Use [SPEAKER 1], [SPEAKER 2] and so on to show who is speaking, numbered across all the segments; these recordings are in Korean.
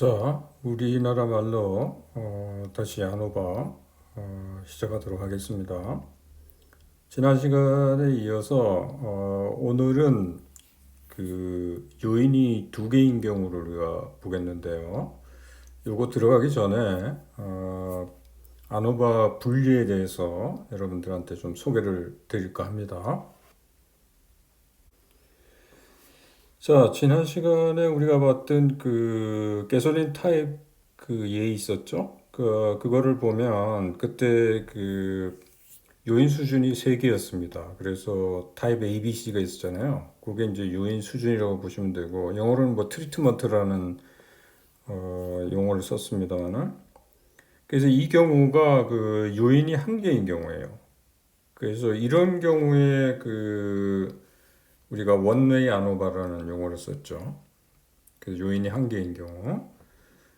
[SPEAKER 1] 자, 우리나라 말로 다시 아노바 시작하도록 하겠습니다. 지난 시간에 이어서 오늘은 그 요인이 두 개인 경우를 우리가 보겠는데요. 요거 들어가기 전에 아노바 분리에 대해서 여러분들한테 좀 소개를 드릴까 합니다. 자, 지난 시간에 우리가 봤던 그 가솔린 타입 그 예 있었죠? 그거를 보면 그때 그 요인 수준이 세 개였습니다. 그래서 타입 A, B, C가 있었잖아요. 그게 이제 요인 수준이라고 보시면 되고, 영어로는 뭐 트리트먼트라는 용어를 썼습니다만은. 그래서 이 경우가 그 요인이 한 개인 경우예요. 그래서 이런 경우에 그 우리가 원웨이 아노바라는 용어를 썼죠. 그 요인이 한 개인 경우.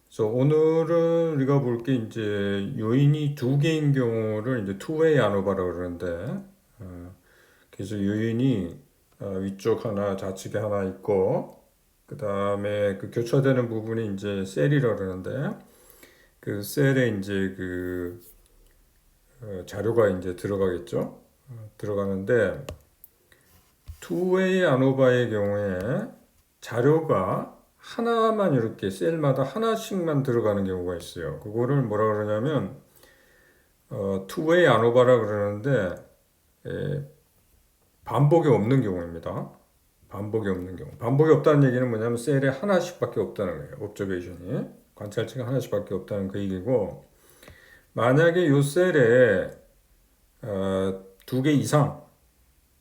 [SPEAKER 1] 그래서 오늘은 우리가 볼 게 이제 요인이 두 개인 경우를 이제 투웨이 아노바라고 그러는데, 그래서 요인이 위쪽 하나, 좌측에 하나 있고, 그 다음에 그 교차되는 부분이 이제 셀이라고 그러는데, 그 셀에 이제 그 자료가 이제 들어가겠죠. 들어가는데, 투웨이 아노바의 경우에 자료가 하나만 이렇게 셀마다 하나씩만 들어가는 경우가 있어요. 그거를 뭐라 그러냐면 투웨이 아노바라 그러는데 반복이 없는 경우입니다. 반복이 없는 경우. 반복이 없다는 얘기는 뭐냐면 셀에 하나씩밖에 없다는 거예요. 옵저베이션이. 관찰치가 하나씩밖에 없다는 그 얘기고, 만약에 요 셀에 두 개 이상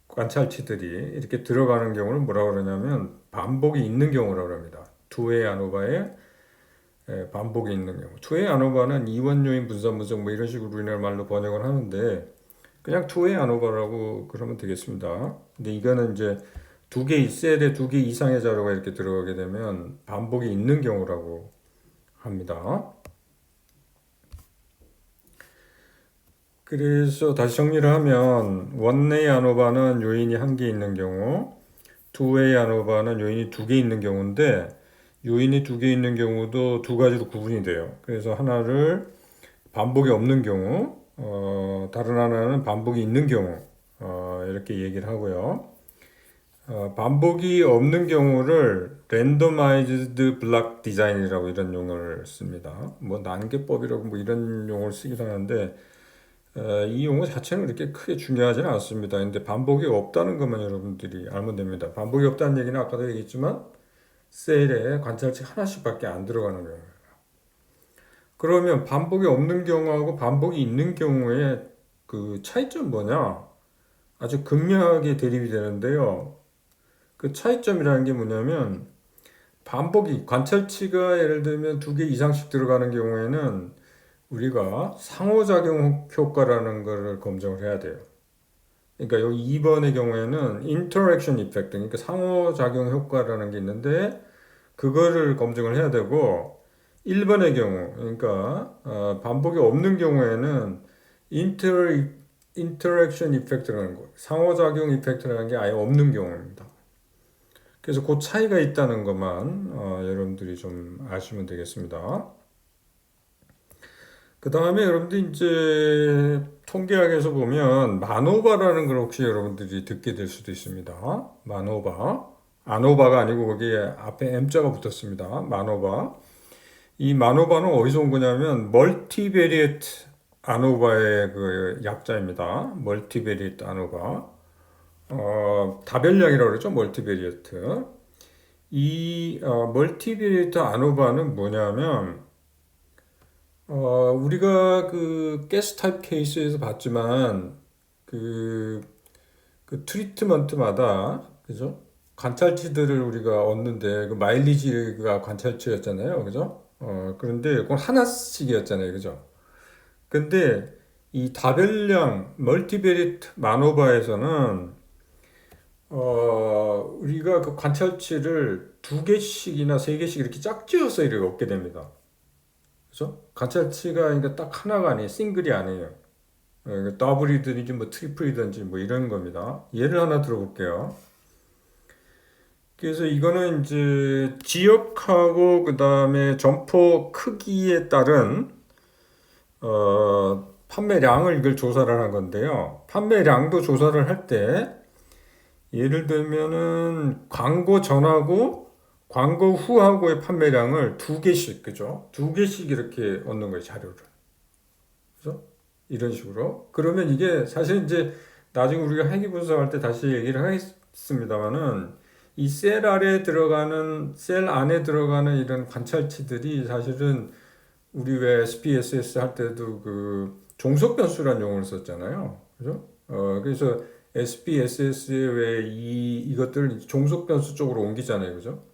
[SPEAKER 1] 관찰치들이 이렇게 들어가는 경우를 뭐라고 그러냐면 반복이 있는 경우라고 합니다. 투웨이 아노바에 반복이 있는 경우. 투웨이 아노바는 이원 요인 분산 분석 뭐 이런 식으로 우리나라 말로 번역을 하는데 그냥 투웨이 아노바라고 그러면 되겠습니다. 근데 이거는 이제 셀에 두 개 이상의 자료가 이렇게 들어가게 되면 반복이 있는 경우라고 합니다. 그래서 다시 정리를 하면 원웨이 아노바는 요인이 한 개 있는 경우, 투웨이 아노바는 요인이 두 개 있는 경우인데, 요인이 두 개 있는 경우도 두 가지로 구분이 돼요. 그래서 하나를 반복이 없는 경우, 다른 하나는 반복이 있는 경우, 이렇게 얘기를 하고요. 반복이 없는 경우를 랜더마이즈드 블락 디자인이라고 이런 용어를 씁니다. 뭐 난개법이라고 뭐 이런 용어를 쓰기도 하는데, 이 용어 자체는 그렇게 크게 중요하지는 않습니다. 근데 반복이 없다는 것만 여러분들이 알면 됩니다. 반복이 없다는 얘기는 아까도 얘기했지만 셀에 관찰치 하나씩밖에 안 들어가는 거예요. 그러면 반복이 없는 경우하고 반복이 있는 경우에 그 차이점 뭐냐? 아주 극명하게 대립이 되는데요. 그 차이점이라는 게 뭐냐면 관찰치가 예를 들면 두 개 이상씩 들어가는 경우에는 우리가 상호작용 효과라는 것을 검증을 해야 돼요. 그러니까 여기 2번의 경우에는 interaction effect, 그러니까 상호작용 효과라는 게 있는데 그거를 검증을 해야 되고, 1번의 경우, 그러니까 반복이 없는 경우에는 interaction effect라는 거, 상호작용 이펙트라는 게 아예 없는 경우입니다. 그래서 그 차이가 있다는 것만 여러분들이 좀 아시면 되겠습니다. 그 다음에 여러분들 이제 통계학에서 보면 마노바라는 걸 혹시 여러분들이 듣게 될 수도 있습니다. 마노바. 아노바가 아니고 거기에 앞에 M자가 붙었습니다. 마노바. 이 마노바는 어디서 온 거냐면 멀티베리에트 아노바의 그 약자입니다. 멀티베리에트 아노바. 다별량이라고 그러죠. 멀티베리에트. 이 멀티베리에트 아노바는 뭐냐면 우리가 그 가스 타입 케이스에서 봤지만 그 트리트먼트마다 그죠? 관찰치들을 우리가 얻는데 그 마일리지가 관찰치였잖아요. 그죠? 그런데 그건 하나씩이었잖아요. 그죠? 근데 이 다별량 멀티베리트 마노바에서는 우리가 그 관찰치를 두 개씩이나 세 개씩 이렇게 짝지어서 이렇게 얻게 됩니다. 그죠? 관찰치가 그러니까 딱 하나가 아니에요. 싱글이 아니에요. 더블이든지 뭐 트리플이든지 뭐 이런 겁니다. 예를 하나 들어볼게요. 그래서 이거는 이제 지역하고 그 다음에 점포 크기에 따른 판매량을 이걸 조사를 한 건데요. 판매량도 조사를 할 때 예를 들면은 광고 전하고 광고 후하고의 판매량을 두 개씩, 그죠? 두 개씩 이렇게 얻는 거예요, 자료를. 그죠? 이런 식으로. 그러면 이게 사실 이제 나중에 우리가 회계 분석할 때 다시 얘기를 하겠습니다만은 이 셀 안에 들어가는 이런 관찰치들이 사실은 우리 왜 SPSS 할 때도 그 종속 변수라는 용어를 썼잖아요. 그죠? 그래서 SPSS의 왜 이것들을 종속 변수 쪽으로 옮기잖아요. 그죠?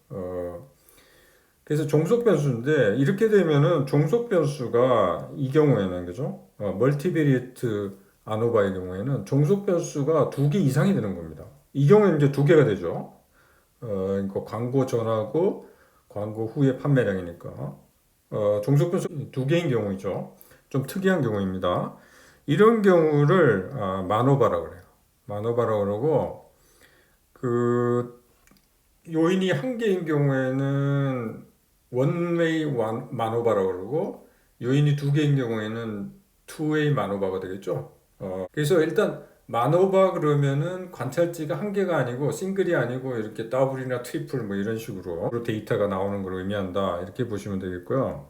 [SPEAKER 1] 그래서 종속 변수인데 이렇게 되면은 종속 변수가 이 경우에는 그죠? 멀티베리에이트 아노바의 경우에는 종속 변수가 두 개 이상이 되는 겁니다. 이 경우에는 이제 두 개가 되죠. 그러니까 광고 전하고 광고 후의 판매량이니까. 종속 변수 두 개인 경우이죠. 좀 특이한 경우입니다. 이런 경우를 마노바라고 그래요. 마노바라고 그러고 그 요인이 한 개인 경우에는 원웨이 마노바라고 그러고 요인이 두 개인 경우에는 투웨이 마노바가 되겠죠. 그래서 일단 마노바 그러면은 관찰지가 한 개가 아니고 싱글이 아니고 이렇게 더블이나 트리플 뭐 이런 식으로 데이터가 나오는 걸 의미한다. 이렇게 보시면 되겠고요.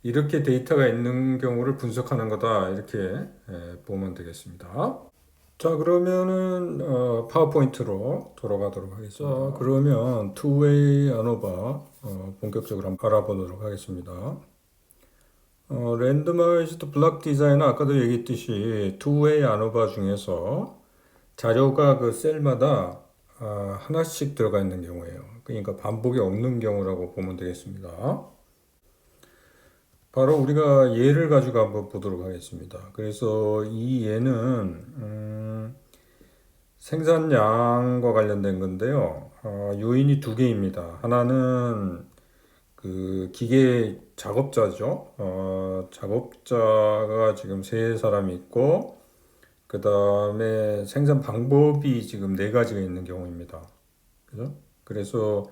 [SPEAKER 1] 이렇게 데이터가 있는 경우를 분석하는 거다. 이렇게 보면 되겠습니다. 자, 그러면은 파워포인트로 돌아가도록 하겠습니다. 자, 그러면 투웨이 아노바 본격적으로 한번 알아보도록 하겠습니다. 랜드마이즈드 블록 디자인은 아까도 얘기했듯이 투웨이 아노바 중에서 자료가 그 셀마다 하나씩 들어가 있는 경우예요. 그러니까 반복이 없는 경우라고 보면 되겠습니다. 바로 우리가 예를 가지고 한번 보도록 하겠습니다. 그래서 이 예는 생산량과 관련된 건데요. 요인이 두 개입니다. 하나는 그 기계 작업자죠. 작업자가 지금 세 사람이 있고 그 다음에 생산 방법이 지금 네 가지가 있는 경우입니다. 그죠? 그래서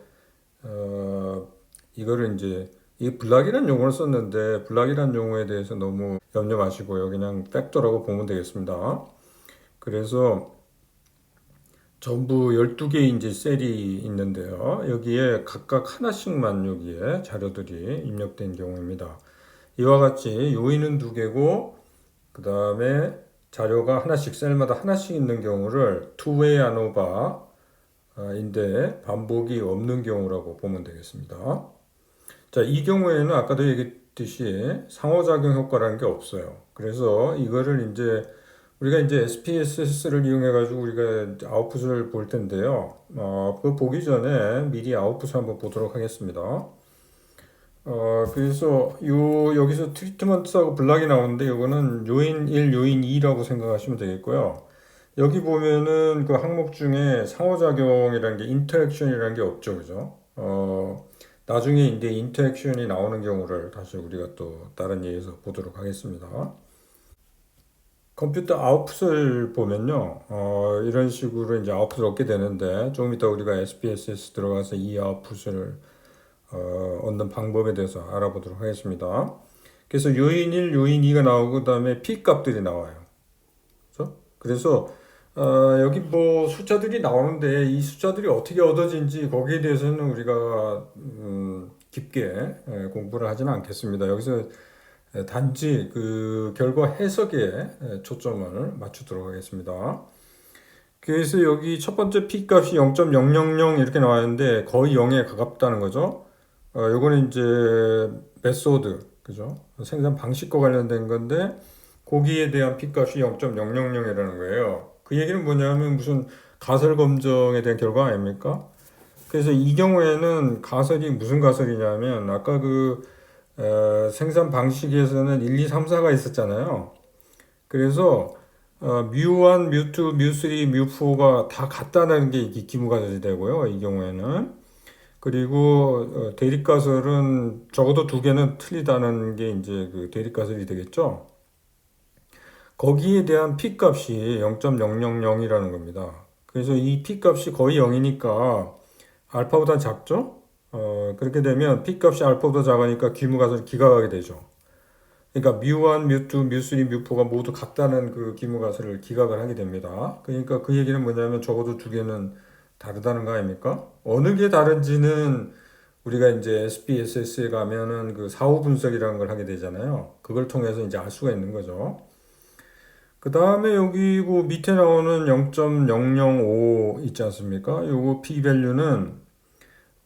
[SPEAKER 1] 이거를 이제 이 블락이라는 용어를 썼는데 블락이라는 용어에 대해서 너무 염려 마시고요. 그냥 팩터라고 보면 되겠습니다. 그래서 전부 12개의 이제 셀이 있는데요. 여기에 각각 하나씩만 여기에 자료들이 입력된 경우입니다. 이와 같이 요인은 두 개고 그 다음에 자료가 하나씩 셀마다 하나씩 있는 경우를 투웨이 아노바인데 반복이 없는 경우라고 보면 되겠습니다. 자, 이 경우에는 아까도 얘기했듯이 상호작용 효과라는 게 없어요. 그래서 이거를 이제 우리가 이제 SPSS를 이용해 가지고 우리가 아웃풋을 볼 텐데요. 그거 보기 전에 미리 아웃풋을 한번 보도록 하겠습니다. 그래서 여기서 트리트먼트하고 블락이 나오는데 이거는 요인 1, 요인 2라고 생각하시면 되겠고요. 여기 보면은 그 항목 중에 상호작용이라는 게 인터랙션이라는 게 없죠. 그죠? 나중에 이제 인터랙션이 나오는 경우를 다시 우리가 또 다른 예에서 보도록 하겠습니다. 컴퓨터 아웃풋을 보면요, 이런 식으로 이제 아웃풋을 얻게 되는데, 조금 이따 우리가 SPSS 들어가서 이 아웃풋을 얻는 방법에 대해서 알아보도록 하겠습니다. 그래서 요인 1, 요인 2가 나오고, 그 다음에 P 값들이 나와요. 그렇죠? 그래서 여기 뭐 숫자들이 나오는데, 이 숫자들이 어떻게 얻어진지 거기에 대해서는 우리가 깊게 공부를 하지는 않겠습니다. 여기서 단지 그 결과 해석에 초점을 맞추도록 하겠습니다. 그래서 여기 첫 번째 P 값이 0.000 이렇게 나왔는데 거의 0에 가깝다는 거죠. 요거는 이제 메소드, 그죠? 생산 방식과 관련된 건데 거기에 대한 P 값이 0.000이라는 거예요. 그 얘기는 뭐냐면 무슨 가설 검정에 대한 결과 아닙니까? 그래서 이 경우에는 가설이 무슨 가설이냐면 아까 그 생산 방식에서는 1, 2, 3, 4가 있었잖아요. 그래서 뮤1, 뮤2, 뮤3, 뮤4가 다 같다는 게 기무가설이 되고요. 이 경우에는. 그리고 대립가설은 적어도 두 개는 틀리다는 게 이제 그 대립가설이 되겠죠. 거기에 대한 P 값이 0.000이라는 겁니다. 그래서 이 P 값이 거의 0이니까 알파보다 작죠? 그렇게 되면 P값이 알파보다 작으니까 귀무가설이 기각하게 되죠. 그러니까 뮤1, 뮤2, 뮤3, 뮤4가 모두 같다는 그 기무가설을 기각을 하게 됩니다. 그러니까 그 얘기는 뭐냐면 적어도 두 개는 다르다는 거 아닙니까? 어느 게 다른지는 우리가 이제 SPSS에 가면은 그 사후 분석이라는 걸 하게 되잖아요. 그걸 통해서 이제 알 수가 있는 거죠. 그 다음에 여기 그 밑에 나오는 0.005 있지 않습니까? 요거 p-value는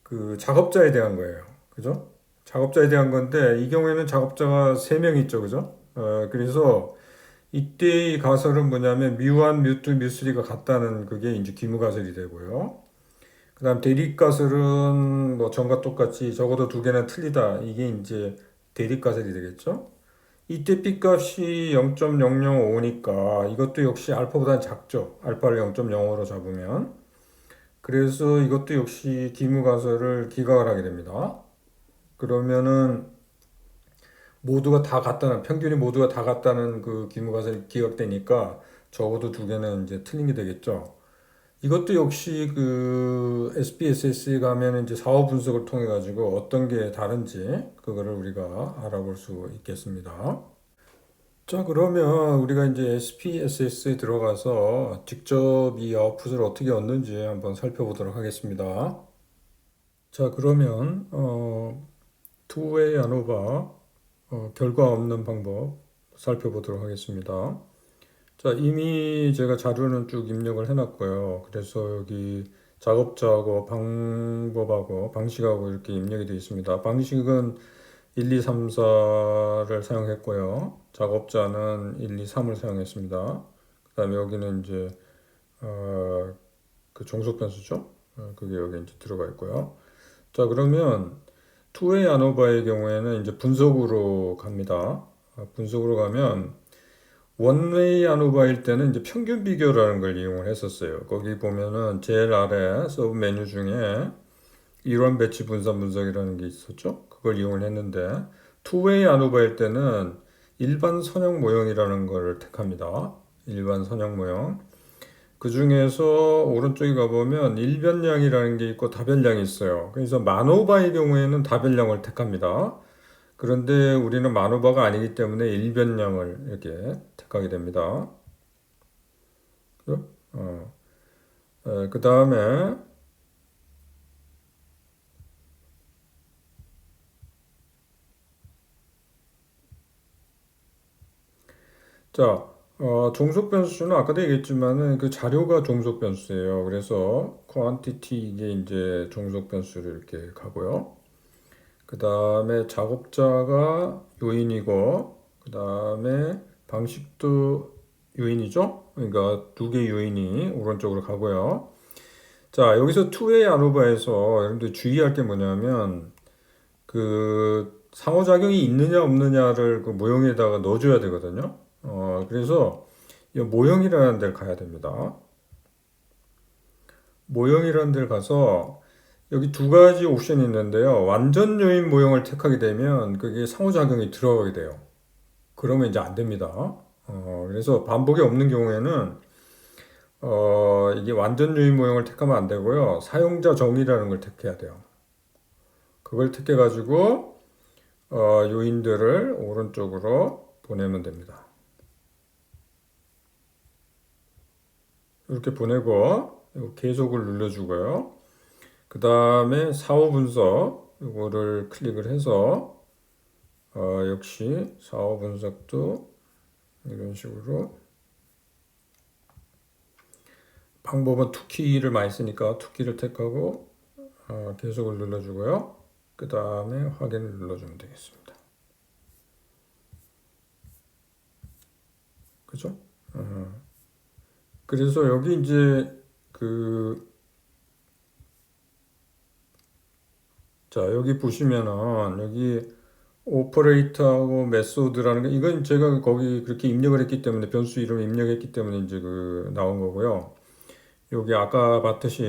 [SPEAKER 1] 그 작업자에 대한 거예요. 그죠? 작업자에 대한 건데 이 경우에는 작업자가 3명 있죠. 그죠? 그래서 이때 이 가설은 뭐냐면 뮤1, 뮤2, 뮤3가 같다는 그게 이제 귀무가설이 되고요. 그 다음 대립가설은 뭐 전과 똑같이 적어도 두 개는 틀리다. 이게 이제 대립가설이 되겠죠. 이때 B값이 0.005니까 이것도 역시 알파보다는 작죠. 알파를 0.05로 잡으면. 그래서 이것도 역시 기무가설을 기각을 하게 됩니다. 그러면은 모두가 다 같다는, 평균이 모두가 다 같다는 그 기무가설이 기각되니까 적어도 두 개는 이제 틀린 게 되겠죠. 이것도 역시 그 SPSS에 가면 이제 사후 분석을 통해 가지고 어떤 게 다른지 그거를 우리가 알아볼 수 있겠습니다. 자, 그러면 우리가 이제 SPSS에 들어가서 직접 이 아웃풋을 어떻게 얻는지 한번 살펴보도록 하겠습니다. 자, 그러면 투웨이 아노바 결과 없는 방법 살펴보도록 하겠습니다. 자, 이미 제가 자료는 쭉 입력을 해놨고요. 그래서 여기 작업자하고 방법하고 방식하고 이렇게 입력이 되어 있습니다. 방식은 1, 2, 3, 4를 사용했고요. 작업자는 1, 2, 3을 사용했습니다. 그 다음에 여기는 이제 그 종속 변수죠. 그게 여기 이제 들어가 있고요. 자, 그러면 투웨이 아노바의 경우에는 이제 분석으로 갑니다. 분석으로 가면 원웨이 아노바일 때는 이제 평균 비교라는 걸 이용을 했었어요. 거기 보면은 제일 아래 서브 메뉴 중에 일원 배치 분산 분석이라는 게 있었죠. 그걸 이용을 했는데 투웨이 아노바일 때는 일반 선형 모형이라는 걸 택합니다. 일반 선형 모형. 그 중에서 오른쪽에 가보면 일변량이라는 게 있고 다변량이 있어요. 그래서 마노바의 경우에는 다변량을 택합니다. 그런데 우리는 마노바가 아니기 때문에 일변량을 이렇게 택하게 됩니다. 그 다음에 자, 종속 변수는 아까도 얘기했지만은 그 자료가 종속 변수예요. 그래서 quantity 이게 이제 종속 변수를 이렇게 가고요. 그 다음에 작업자가 요인이고, 그 다음에 방식도 요인이죠. 그러니까 두 개 요인이 오른쪽으로 가고요. 자, 여기서 투웨이 아노바에서 여러분들 주의할 게 뭐냐면 그 상호작용이 있느냐 없느냐를 그 모형에다가 넣어줘야 되거든요. 그래서 이 모형이라는 데를 가야 됩니다. 모형이라는 데를 가서 여기 두 가지 옵션이 있는데요. 완전 요인 모형을 택하게 되면 그게 상호작용이 들어가게 돼요. 그러면 이제 안 됩니다. 그래서 반복이 없는 경우에는 이게 완전 요인 모형을 택하면 안 되고요. 사용자 정의라는 걸 택해야 돼요. 그걸 택해가지고 요인들을 오른쪽으로 보내면 됩니다. 이렇게 보내고 계속을 눌러주고요. 그 다음에 사후 분석 이거를 클릭을 해서 역시 사후 분석도 이런 식으로 방법은 투키를 많이 쓰니까 투키를 택하고 계속을 눌러주고요. 그 다음에 확인을 눌러주면 되겠습니다. 그죠? 그래서 여기 이제 자, 여기 보시면은 여기 오퍼레이터하고 메소드라는 게 이건 제가 거기 그렇게 입력을 했기 때문에 변수 이름을 입력했기 때문에 이제 그 나온 거고요. 여기 아까 봤듯이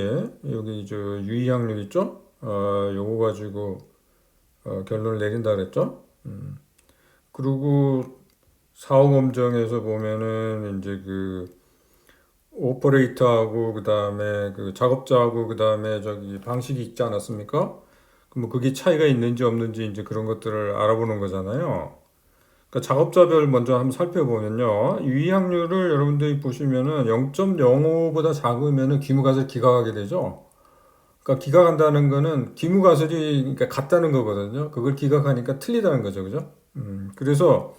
[SPEAKER 1] 여기 저 유의항률 있죠? 요거 가지고 결론을 내린다 그랬죠? 그리고 사후 검정에서 보면은 이제 그 오퍼레이터하고 그다음에 그 작업자하고 그다음에 저기 방식이 있지 않았습니까? 그럼 뭐 그게 차이가 있는지 없는지 이제 그런 것들을 알아보는 거잖아요. 그러니까 작업자별 먼저 한번 살펴보면요. 유의확률을 여러분들이 보시면은 0.05보다 작으면은 기무가슬 기각하게 되죠. 그러니까 기각한다는 거는 기무가슬이 그러니까 같다는 거거든요. 그걸 기각하니까 틀리다는 거죠. 그죠? 그래서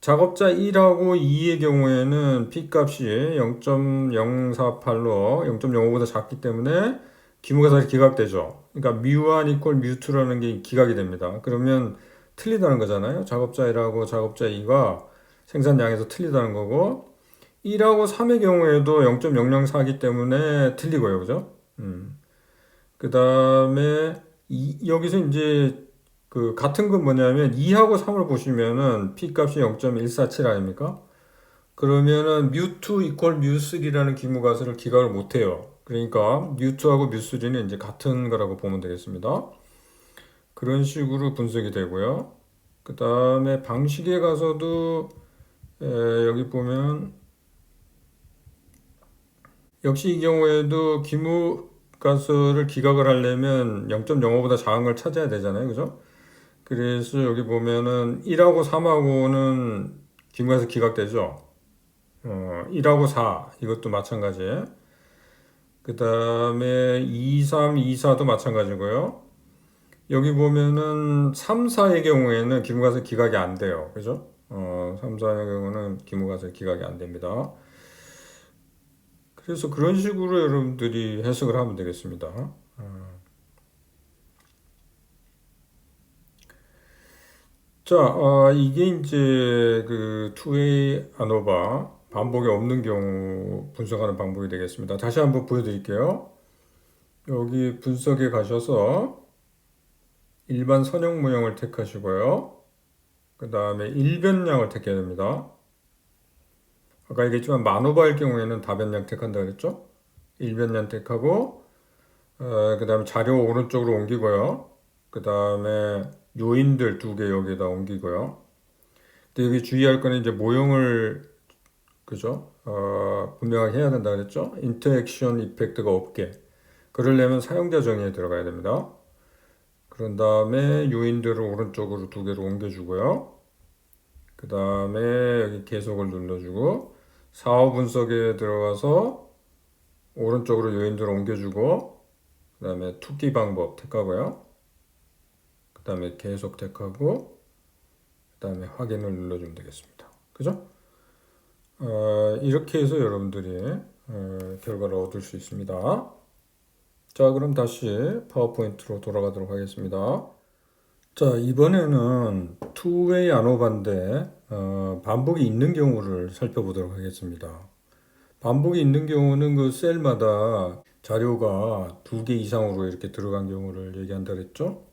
[SPEAKER 1] 작업자 1하고 2의 경우에는 P값이 0.048로 0.05보다 작기 때문에 기무가살이 기각되죠. 그러니까 뮤1 이퀄 뮤2라는 게 기각이 됩니다. 그러면 틀리다는 거잖아요. 작업자 1하고 작업자 2가 생산량에서 틀리다는 거고 1하고 3의 경우에도 0.004이기 때문에 틀리고요. 그죠? 그 다음에 여기서 이제 그 같은 건 뭐냐면 2하고 3을 보시면은 P값이 0.147 아닙니까? 그러면은 뮤2 이퀄 뮤3라는 기무가설을 기각을 못 해요. 그러니까 뮤2하고 뮤3는 이제 같은 거라고 보면 되겠습니다. 그런 식으로 분석이 되고요. 그 다음에 방식에 가서도 여기 보면 역시 이 경우에도 기무가설을 기각을 하려면 0.05보다 작은 걸 찾아야 되잖아요. 그죠? 그래서 여기 보면은 1하고 3하고는 기무에서 기각되죠. 1하고 4 이것도 마찬가지예요. 그 다음에 2, 3, 2, 4도 마찬가지고요. 여기 보면은 3, 4의 경우에는 기무가서 기각이 안 돼요. 그죠? 3, 4의 경우는 기무가서 기각이 안 됩니다. 그래서 그런 식으로 여러분들이 해석을 하면 되겠습니다. 자, 이게 이제 그 투웨이 아노바 반복이 없는 경우 분석하는 방법이 되겠습니다. 다시 한번 보여드릴게요. 여기 분석에 가셔서 일반 선형 모형을 택하시고요. 그 다음에 일변량을 택해야 됩니다. 아까 얘기했지만 만오바일 경우에는 다변량 택한다 그랬죠? 일변량 택하고 그 다음에 자료 오른쪽으로 옮기고요. 그 다음에 요인들 두 개 여기다 옮기고요. 근데 여기 주의할 거는 이제 모형을 그죠? 분명하게 해야 된다 그랬죠? 인터액션 이펙트가 없게. 그러려면 사용자 정의에 들어가야 됩니다. 그런 다음에 요인들을 오른쪽으로 두 개로 옮겨주고요. 그 다음에 여기 계속을 눌러주고 사후 분석에 들어가서 오른쪽으로 요인들을 옮겨주고 그 다음에 투기 방법 택하고요. 그 다음에 계속 택하고 그 다음에 확인을 눌러주면 되겠습니다. 그죠? 이렇게 해서 여러분들이 결과를 얻을 수 있습니다. 자, 그럼 다시 파워포인트로 돌아가도록 하겠습니다. 자, 이번에는 투웨이 안오바인데 반복이 있는 경우를 살펴보도록 하겠습니다. 반복이 있는 경우는 그 셀마다 자료가 두 개 이상으로 이렇게 들어간 경우를 얘기한다 그랬죠?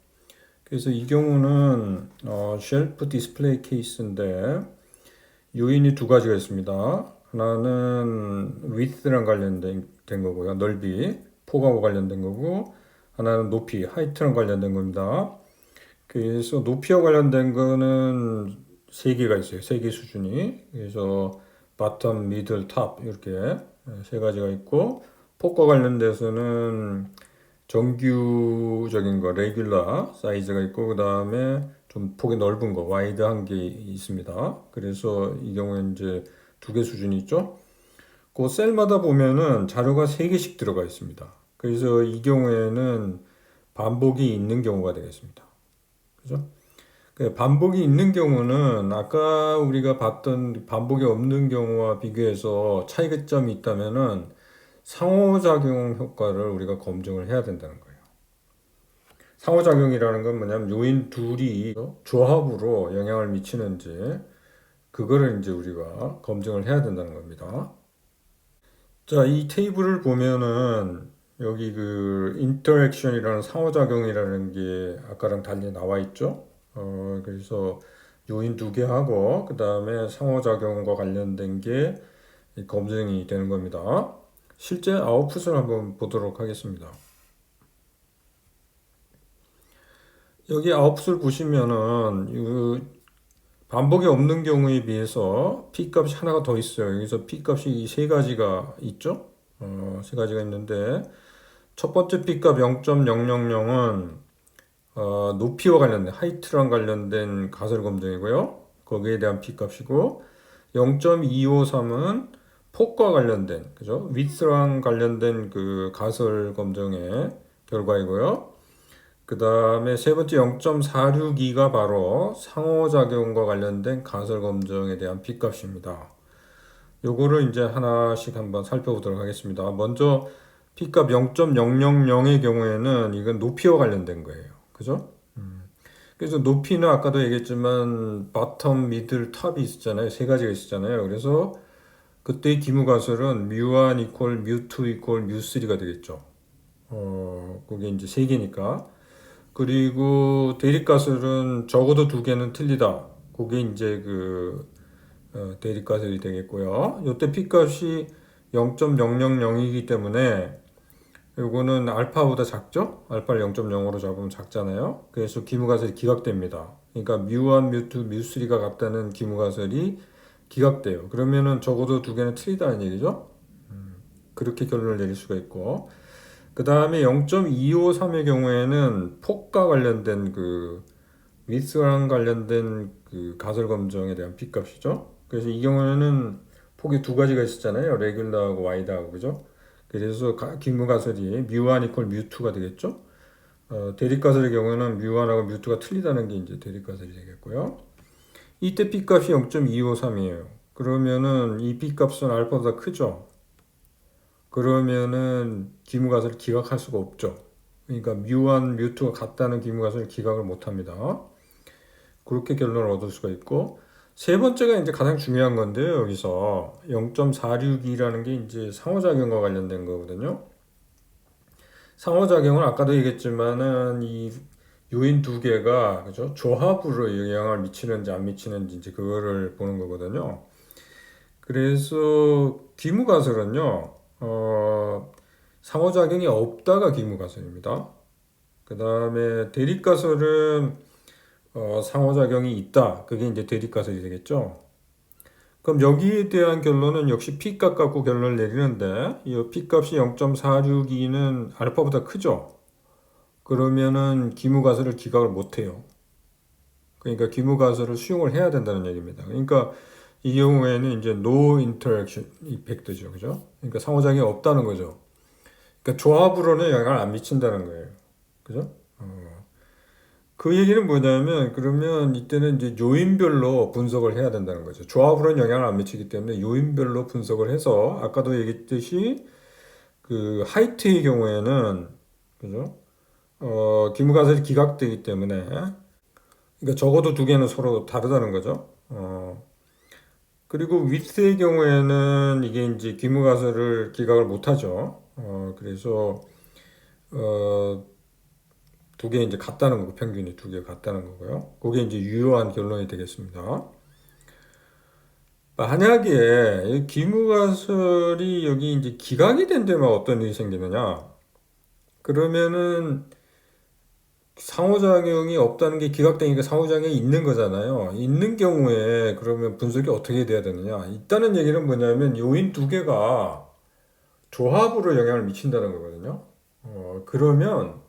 [SPEAKER 1] 그래서 이 경우는 쉘프 디스플레이 케이스인데 요인이 두 가지가 있습니다. 하나는 width랑 관련된 거고요. 넓이, 폭하고 관련된 거고 하나는 높이, 하이트랑 관련된 겁니다. 그래서 높이와 관련된 거는 세 개가 있어요. 세 개 수준이. 그래서 바텀, 미들, 탑 이렇게 세 가지가 있고 폭과 관련돼서는 정규적인 거, 레귤러 사이즈가 있고 그 다음에 좀 폭이 넓은 거, 와이드한 게 있습니다. 그래서 이 경우에 이제 두 개 수준이 있죠. 그 셀마다 보면은 자료가 세 개씩 들어가 있습니다. 그래서 이 경우에는 반복이 있는 경우가 되겠습니다. 그죠? 그 반복이 있는 경우는 아까 우리가 봤던 반복이 없는 경우와 비교해서 차이점이 있다면은 상호작용 효과를 우리가 검증을 해야 된다는 거예요. 상호작용이라는 건 뭐냐면 요인 둘이 조합으로 영향을 미치는지 그거를 이제 우리가 검증을 해야 된다는 겁니다. 자, 이 테이블을 보면은 여기 그 인터랙션이라는 상호작용이라는 게 아까랑 달리 나와 있죠. 그래서 요인 두 개 하고 그 다음에 상호작용과 관련된 게 검증이 되는 겁니다. 실제 아웃풋을 한번 보도록 하겠습니다. 여기 아웃풋을 보시면은 반복이 없는 경우에 비해서 P값이 하나가 더 있어요. 여기서 P값이 세 가지가 있죠? 세 가지가 있는데, 첫 번째 P값 0.000은 높이와 관련된, 하이트랑 관련된 가설 검정이고요. 거기에 대한 P값이고, 0.253은 폭과 관련된, 그죠? width랑 관련된 그 가설 검정의 결과이고요. 그 다음에 세 번째 0.462가 바로 상호작용과 관련된 가설 검정에 대한 P값입니다. 요거를 이제 하나씩 한번 살펴보도록 하겠습니다. 먼저 P값 0.000의 경우에는 이건 높이와 관련된 거예요. 그죠? 그래서 높이는 아까도 얘기했지만 바텀, 미들, 탑이 있었잖아요. 세 가지가 있었잖아요. 그래서 그때 기무가설은 뮤1 이퀄 뮤2 이퀄 뮤3가 되겠죠. 그게 이제 세 개니까. 그리고 대립가설은 적어도 두 개는 틀리다. 그게 이제 그 대립가설이 되겠고요. 이때 P값이 0.000이기 때문에 요거는 알파보다 작죠? 알파를 0.0으로 잡으면 작잖아요. 그래서 기무가설이 기각됩니다. 그러니까 뮤1, 뮤2, 뮤3가 같다는 기무가설이 기각돼요. 그러면은 적어도 두 개는 틀리다는 얘기죠. 그렇게 결론을 내릴 수가 있고. 그 다음에 0.253의 경우에는 폭과 관련된 그 위스랑 관련된 그 가설 검정에 대한 P값이죠. 그래서 이 경우에는 폭이 두 가지가 있었잖아요. 레귤러하고 와이드하고 그죠? 그래서 기무가설이 뮤1 이퀄 뮤2가 되겠죠. 대립가설의 경우에는 뮤1하고 뮤2가 틀리다는 게 이제 대립가설이 되겠고요. 이때 P값이 0.253이에요. 그러면은 이 P값은 알파보다 크죠. 그러면은 기무가설을 기각할 수가 없죠. 그러니까 뮤1, 뮤2가 같다는 기무가설을 기각을 못합니다. 그렇게 결론을 얻을 수가 있고 세 번째가 이제 가장 중요한 건데요. 여기서 0.462라는 게 이제 상호작용과 관련된 거거든요. 상호작용은 아까도 얘기했지만은 이 요인 두 개가 그죠? 조합으로 영향을 미치는지 안 미치는지 이제 그거를 보는 거거든요. 그래서 귀무가설은요. 상호작용이 없다가 귀무가설입니다. 그 다음에 대립가설은 상호작용이 있다. 그게 이제 대립가설이 되겠죠. 그럼 여기에 대한 결론은 역시 P값 갖고 결론을 내리는데 이 P값이 0.462는 알파보다 크죠. 그러면은 기무가설을 기각을 못해요. 그러니까 기무가설을 수용을 해야 된다는 얘기입니다. 그러니까 이 경우에는 이제 no interaction 이펙트죠. 그죠? 그러니까 상호작용이 없다는 거죠. 그러니까 조합으로는 영향을 안 미친다는 거예요. 그죠? 그 얘기는 뭐냐면 그러면 이때는 이제 요인별로 분석을 해야 된다는 거죠. 조합으로는 영향을 안 미치기 때문에 요인별로 분석을 해서 아까도 얘기했듯이 그 하이트의 경우에는 그죠? 기무가설이 기각되기 때문에 그러니까 적어도 두 개는 서로 다르다는 거죠. 그리고 위스의 경우에는 이게 이제 기무가설을 기각을 못하죠. 그래서 어, 두 개 이제 같다는 거고 평균이 두 개 같다는 거고요. 그게 이제 유효한 결론이 되겠습니다. 만약에 이 기무가설이 여기 이제 기각이 된 데만 어떤 일이 생기느냐? 그러면은 상호작용이 없다는 게 기각되니까 상호작용이 있는 거잖아요. 있는 경우에 그러면 분석이 어떻게 돼야 되느냐? 있다는 얘기는 뭐냐면 요인 두 개가 조합으로 영향을 미친다는 거거든요. 그러면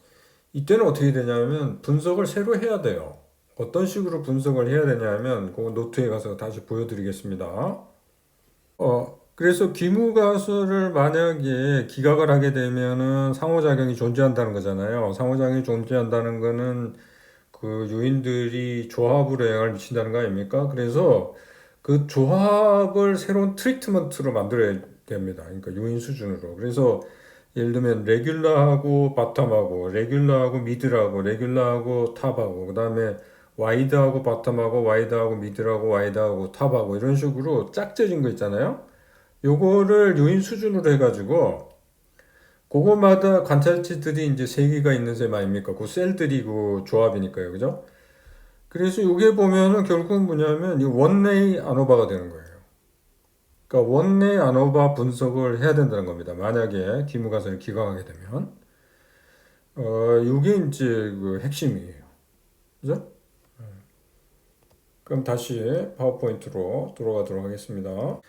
[SPEAKER 1] 이때는 어떻게 되냐면 분석을 새로 해야 돼요. 어떤 식으로 분석을 해야 되냐면 그 노트에 가서 다시 보여드리겠습니다. 그래서 귀무가설을 만약에 기각을 하게 되면은 상호작용이 존재한다는 거잖아요. 상호작용이 존재한다는 거는 그 요인들이 조합으로 영향을 미친다는 거 아닙니까? 그래서 그 조합을 새로운 트리트먼트로 만들어야 됩니다. 그러니까 요인 수준으로. 그래서 예를 들면 레귤라하고 바텀하고 레귤라하고 미드하고 레귤라하고 탑하고 그다음에 와이드하고 바텀하고 와이드하고 미드하고 와이드하고 탑하고 이런 식으로 짝져진 거 있잖아요. 요거를 요인 수준으로 해가지고 그거마다 관찰치들이 이제 세 개가 있는 셈 아닙니까? 그 셀들이 그 조합이니까요, 그죠? 그래서 이게 보면은 결국은 뭐냐면 이 원레이 아노바가 되는 거예요. 그러니까 원레이 아노바 분석을 해야 된다는 겁니다. 만약에 기무가설을 기각하게 되면 이게 이제 그 핵심이에요, 그죠? 그럼 다시 파워포인트로 돌아가도록 하겠습니다.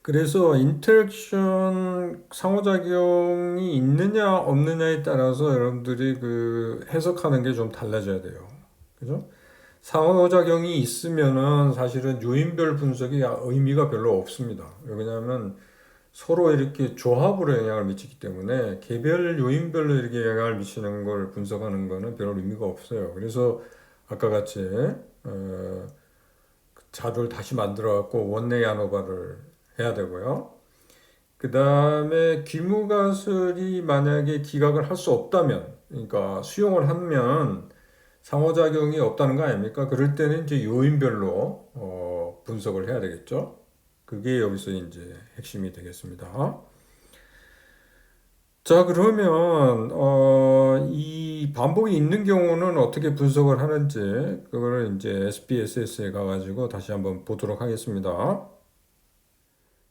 [SPEAKER 1] 그래서 인터랙션 상호작용이 있느냐 없느냐에 따라서 여러분들이 그 해석하는 게 좀 달라져야 돼요. 그죠? 상호작용이 있으면은 사실은 요인별 분석이 의미가 별로 없습니다. 왜냐하면 서로 이렇게 조합으로 영향을 미치기 때문에 개별 요인별로 이렇게 영향을 미치는 걸 분석하는 거는 별 의미가 없어요. 그래서 아까 같이 어, 자료를 다시 만들어 갖고 원내의 안오바를 해야 되고요. 그 다음에 귀무가설이 만약에 기각을 할 수 없다면, 그러니까 수용을 하면 상호작용이 없다는 거 아닙니까? 그럴 때는 이제 요인별로 분석을 해야 되겠죠. 그게 여기서 이제 핵심이 되겠습니다. 자, 그러면 이 반복이 있는 경우는 어떻게 분석을 하는지 그거를 이제 SPSS에 가가지고 다시 한번 보도록 하겠습니다.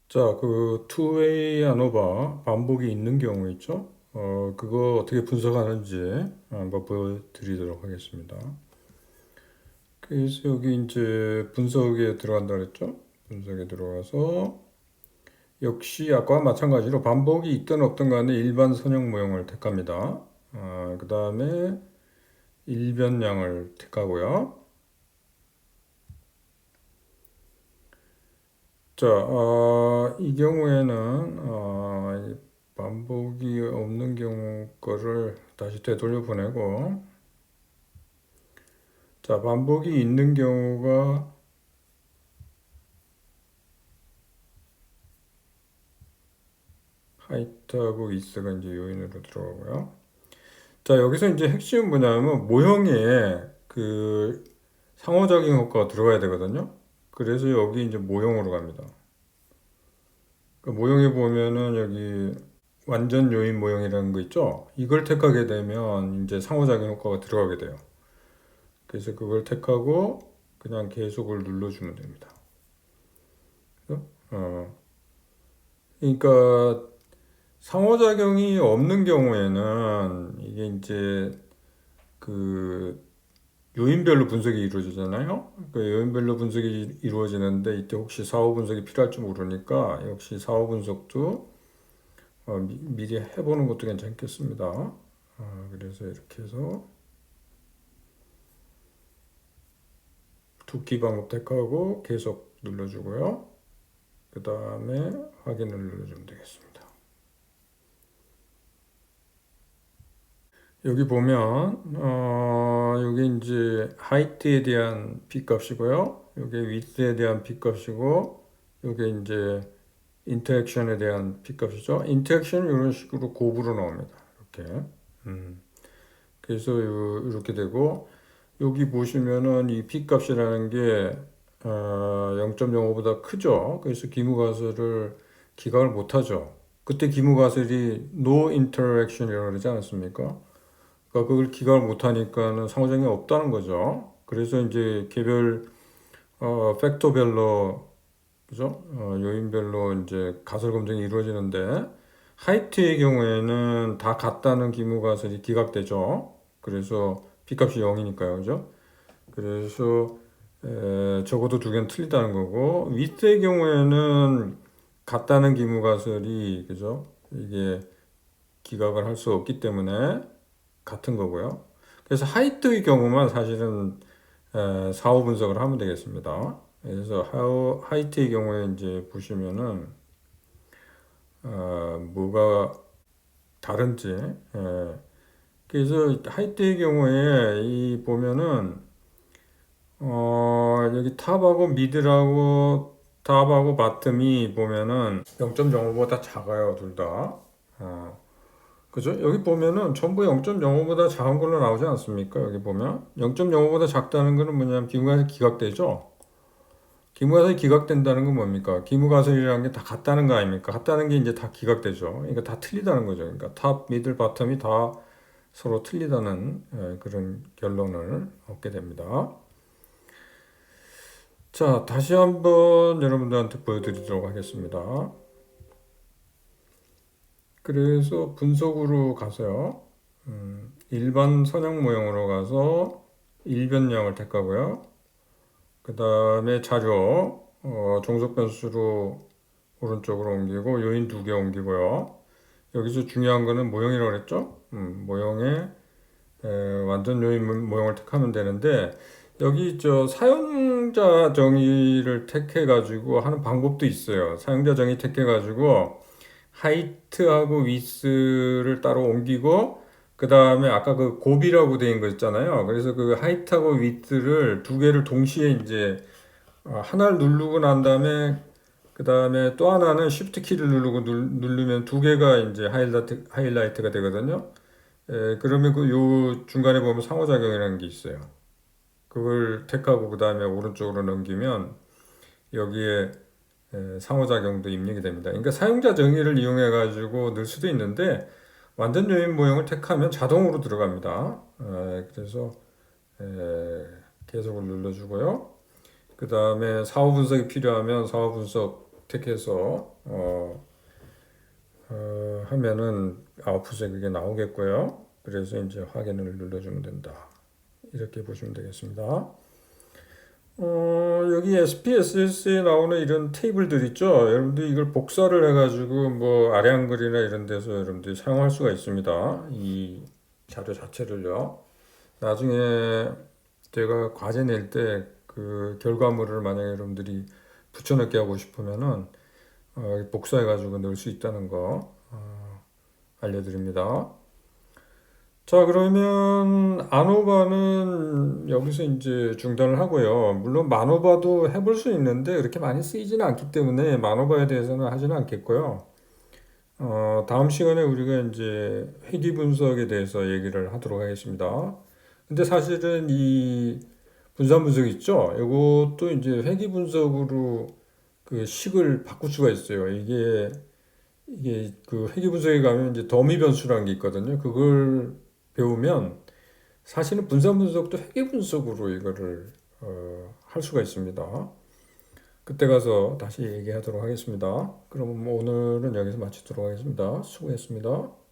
[SPEAKER 1] 자, 그 투웨이 안오바 반복이 있는 경우 있죠? 그거 어떻게 분석하는지 한번 보여드리도록 하겠습니다. 그래서 여기 이제 분석에 들어간다 그랬죠? 분석에 들어가서 역시 아까와 마찬가지로 반복이 있든 없든 간에 일반 선형 모형을 택합니다. 그 다음에 일변량을 택하고요. 자, 이 경우에는 이 반복이 없는 경우 거를 다시 되돌려 보내고, 자, 반복이 있는 경우가 하이트하고 위스가 이제 요인으로 들어가고요. 자, 여기서 이제 핵심은 뭐냐면 모형에 그 상호작용 효과가 들어가야 되거든요. 그래서 여기 이제 모형으로 갑니다. 그 모형에 보면은 여기 완전 요인 모형이라는 거 있죠? 이걸 택하게 되면 이제 상호작용 효과가 들어가게 돼요. 그래서 그걸 택하고 그냥 계속을 눌러주면 됩니다. 어, 그러니까 상호작용이 없는 경우에는 이게 이제 그 요인별로 분석이 이루어지잖아요. 그 요인별로 분석이 이루어지는데 이때 혹시 사후 분석이 필요할지 모르니까 역시 사후 분석도 미리 해보는 것도 괜찮겠습니다. 그래서 이렇게 해서 두키 방법 택하고 계속 눌러주고요. 그 다음에 확인을 눌러주면 되겠습니다. 여기 보면 여기 이제 하이트에 대한 B값이고요. 여기 위드에 대한 B값이고 여기 이제 인터랙션에 대한 B값이죠. 인터랙션은 이런 식으로 곱으로 나옵니다. 이렇게. 그래서 이렇게 되고 여기 보시면은 이 B값이라는 게 0.05보다 크죠. 그래서 기무가설을 기각을 못하죠. 그때 기무가설이 no interaction이라고 그러지 않았습니까? 그러니까 그걸 기각을 못하니까는 상호작용이 없다는 거죠. 그래서 이제 개별 팩터별로 그죠? 요인별로 이제 가설 검증이 이루어지는데 하이트의 경우에는 다 같다는 기무가설이 기각되죠. 그래서 B값이 0이니까요. 그죠? 그래서 적어도 두 개는 틀리다는 거고 위트의 경우에는 같다는 기무가설이 그죠? 이게 기각을 할 수 없기 때문에 같은 거고요. 그래서 하이트의 경우만 사실은 사후 분석을 하면 되겠습니다. 그래서 하이트의 경우에 이제 보시면은 뭐가 다른지 그래서 하이트의 경우에 이 보면은 여기 탑하고 미들하고 탑하고 바텀이 보면은 0.05보다 작아요, 둘 다. 그죠? 여기 보면은 전부 0.05보다 작은 걸로 나오지 않습니까? 여기 보면 0.05보다 작다는 거는 뭐냐면 기무가설이 기각되죠. 기무가설이 기각된다는 건 뭡니까? 기무가설이라는 게 다 같다는 거 아닙니까? 같다는 게 이제 다 기각되죠. 그러니까 다 틀리다는 거죠. 그러니까 탑, 미들, 바텀이 다 서로 틀리다는 그런 결론을 얻게 됩니다. 자, 다시 한번 여러분들한테 보여드리도록 하겠습니다. 그래서 분석으로 가서요. 일반 선형 모형으로 가서 일변량을 택하고요. 그 다음에 자료, 종속 변수로 오른쪽으로 옮기고 요인 두 개 옮기고요. 여기서 중요한 거는 모형이라고 그랬죠? 모형에 완전 요인 모형을 택하면 되는데 여기 저 사용자 정의를 택해 가지고 하는 방법도 있어요. 사용자 정의 택해 가지고 하이트하고 위스를 따로 옮기고 그 다음에 아까 그 곱이라고 되어 있는 거 있잖아요. 그래서 그 하이트하고 위스를 두 개를 동시에 이제 하나를 누르고 난 다음에 그 다음에 또 하나는 Shift 키를 누르고 누르면 두 개가 이제 하이라이트가 되거든요. 그러면 그 요 중간에 보면 상호작용이라는 게 있어요. 그걸 택하고 그 다음에 오른쪽으로 넘기면 여기에 상호작용도 입력이 됩니다. 그러니까 사용자 정의를 이용해 가지고 넣을 수도 있는데 완전 요인 모형을 택하면 자동으로 들어갑니다. 그래서 계속을 눌러주고요. 그 다음에 사후 분석이 필요하면 사후 분석 택해서 하면은 아웃풋에 그게 나오겠고요. 그래서 이제 확인을 눌러주면 된다. 이렇게 보시면 되겠습니다. 여기 SPSS에 나오는 이런 테이블들 있죠? 여러분들 이걸 복사를 해가지고 뭐 아래 한글이나 이런 데서 여러분들이 사용할 수가 있습니다. 이 자료 자체를요. 나중에 제가 과제 낼 때 그 결과물을 만약에 여러분들이 붙여넣기 하고 싶으면은 복사해가지고 넣을 수 있다는 거 알려드립니다. 자, 그러면 아노바는 여기서 이제 중단을 하고요. 물론 마노바도 해볼 수 있는데 그렇게 많이 쓰이지는 않기 때문에 마노바에 대해서는 하지는 않겠고요. 다음 시간에 우리가 이제 회귀 분석에 대해서 얘기를 하도록 하겠습니다. 근데 사실은 이 분산 분석 있죠? 이것도 이제 회귀 분석으로 그 식을 바꿀 수가 있어요. 이게 그 회귀 분석에 가면 이제 더미 변수라는 게 있거든요. 그걸 배우면 사실은 분산 분석도 회귀 분석으로 이거를 할 수가 있습니다. 그때 가서 다시 얘기하도록 하겠습니다. 그럼 오늘은 여기서 마치도록 하겠습니다. 수고했습니다.